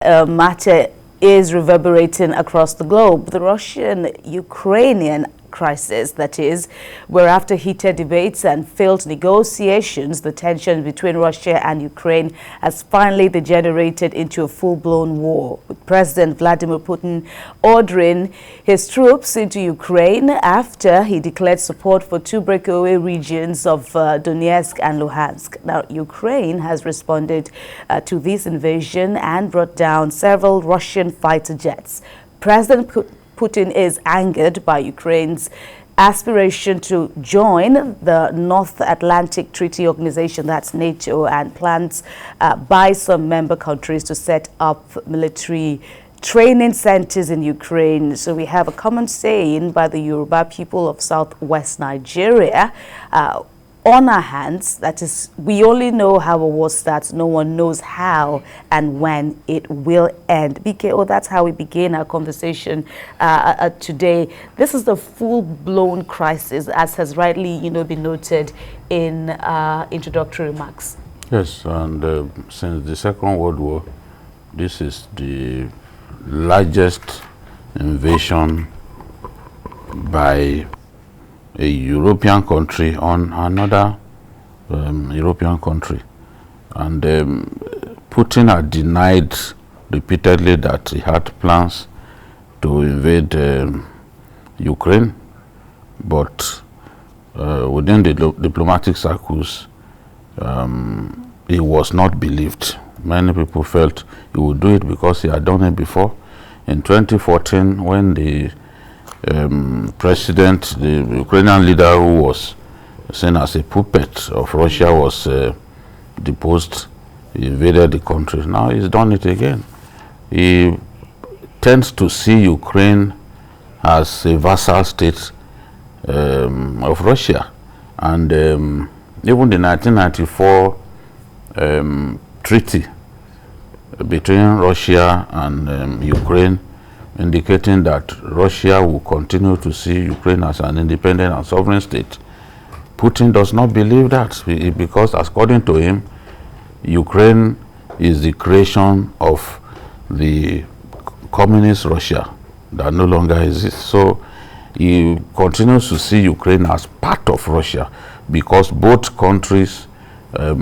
matter is reverberating across the globe. The Russian-Ukrainian crisis, that is, where after heated debates and failed negotiations, the tension between Russia and Ukraine has finally degenerated into a full-blown war, with President Vladimir Putin ordering his troops into Ukraine after he declared support for two breakaway regions of Donetsk and Luhansk. Now, Ukraine has responded to this invasion and brought down several Russian fighter jets. President Putin is angered by Ukraine's aspiration to join the North Atlantic Treaty Organization, that's NATO, and plans by some member countries to set up military training centers in Ukraine. So we have a common saying by the Yoruba people of southwest Nigeria, on our hands, that is, we only know how a war starts, no one knows how and when it will end. BKO, that's how we begin our conversation today. This is the full-blown crisis, as has rightly, been noted in introductory remarks. Yes, and since the Second World War, this is the largest invasion by a European country on another European country. And Putin had denied repeatedly that he had plans to invade Ukraine, but within the diplomatic circles, he was not believed. Many people felt he would do it because he had done it before. In 2014, when the president, the Ukrainian leader who was seen as a puppet of Russia, was deposed, he invaded the country. Now he's done it again. He tends to see Ukraine as a vassal state of Russia. And even the 1994 treaty between Russia and Ukraine, indicating that Russia will continue to see Ukraine as an independent and sovereign state. Putin does not believe that, because according to him, Ukraine is the creation of the communist Russia that no longer exists. So he continues to see Ukraine as part of Russia, because both countries have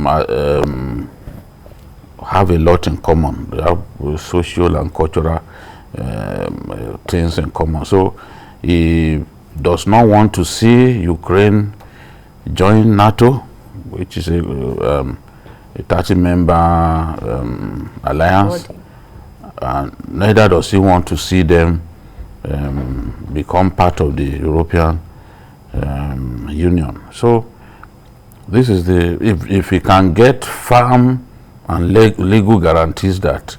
a lot in common. They have social and cultural things in common. So he does not want to see Ukraine join NATO, which is a 30-member alliance, and neither does he want to see them become part of the European Union. So this is the, if he can get firm and legal guarantees that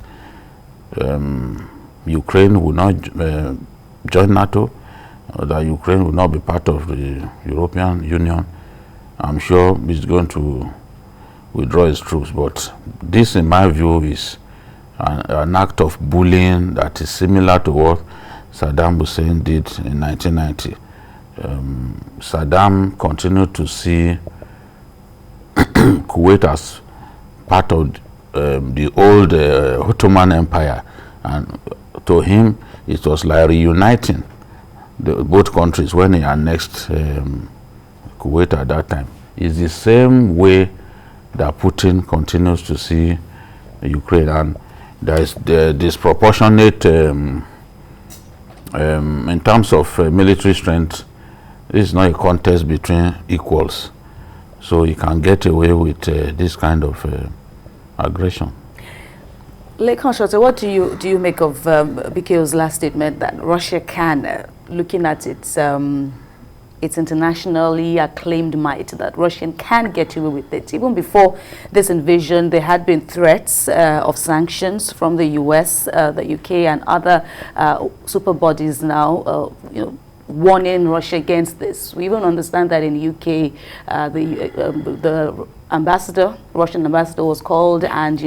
Ukraine will not join NATO, or that Ukraine will not be part of the European Union, I'm sure he's going to withdraw his troops. But this, in my view, is an act of bullying that is similar to what Saddam Hussein did in 1990. Saddam continued to see Kuwait as part of the old Ottoman Empire, and to him it was like reuniting both countries when he annexed Kuwait at that time. It's the same way that Putin continues to see Ukraine, and there is the disproportionate in terms of military strength. This is not a contest between equals, so he can get away with this kind of aggression. Lekan Shote, what do you make of BKO's last statement that Russia can, looking at its internationally acclaimed might, that Russia can get away with it? Even before this invasion, there had been threats of sanctions from the US, the UK, and other super bodies now, warning Russia against this. We even understand that in UK, the ambassador, Russian ambassador, was called and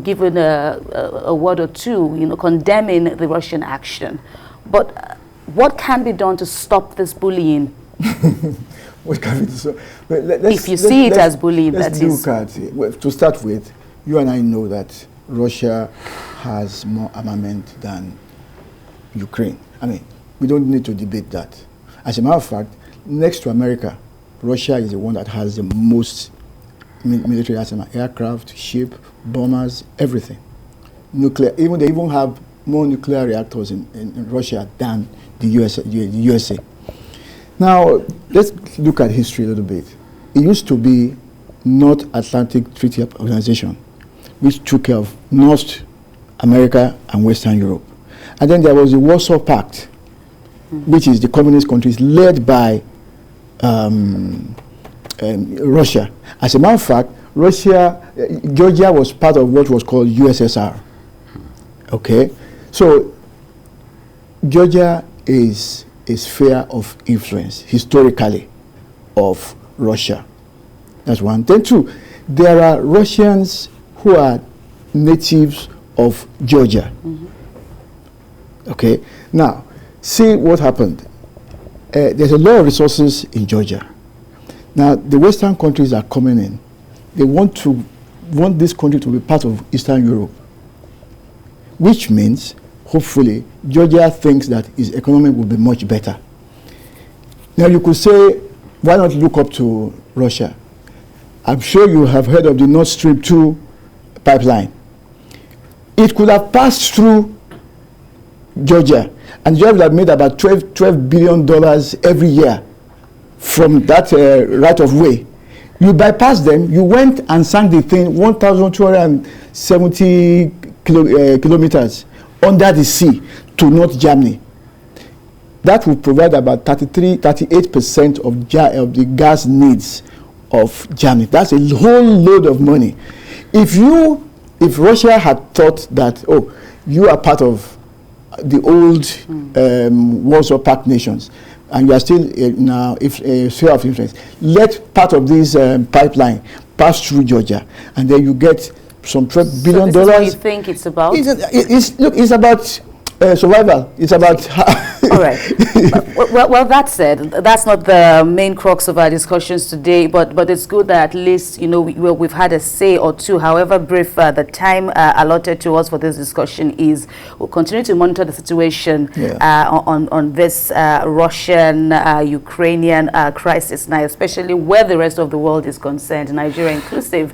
given a word or two, condemning the Russian action. But what can be done to stop this bullying? What can we do? So, if you see it as bullying, that is. To start with, you and I know that Russia has more armament than Ukraine. I mean, we don't need to debate that. As a matter of fact, next to America, Russia is the one that has the most military arsenal: aircraft, ship, bombers, everything. Nuclear. They even have more nuclear reactors in Russia than the USA. Now, let's look at history a little bit. It used to be North Atlantic Treaty Organization, which took care of North America and Western Europe. And then there was the Warsaw Pact, which is the communist countries led by Russia. As a matter of fact, Georgia was part of what was called USSR. Okay, so Georgia is a sphere of influence historically of Russia. That's one. Then two, there are Russians who are natives of Georgia. Okay, now see what happened. There's a lot of resources in Georgia. Now the Western countries are coming in. They want this country to be part of Eastern Europe, which means hopefully Georgia thinks that its economy will be much better. Now you could say, why not look up to Russia? I'm sure you have heard of the Nord Stream 2 pipeline. It could have passed through Georgia, and Georgia would have made about $12 billion every year from that right of way. You bypassed them, you went and sank the thing 1,270 kilometers under the sea to North Germany. That will provide about 38% of the gas needs of Germany. That's a whole load of money. If Russia had thought that, oh, you are part of the old Warsaw Pact nations, and you are still now a sphere of influence, let part of this pipeline pass through Georgia, and then you get some $12 billion. So this is what you think it's about? It's about survival. It's about... All right. Well, that said, that's not the main crux of our discussions today, but it's good that at least, we've had a say or two, however brief the time allotted to us for this discussion is. We'll continue to monitor the situation on this Russian-Ukrainian crisis now, especially where the rest of the world is concerned, Nigeria inclusive.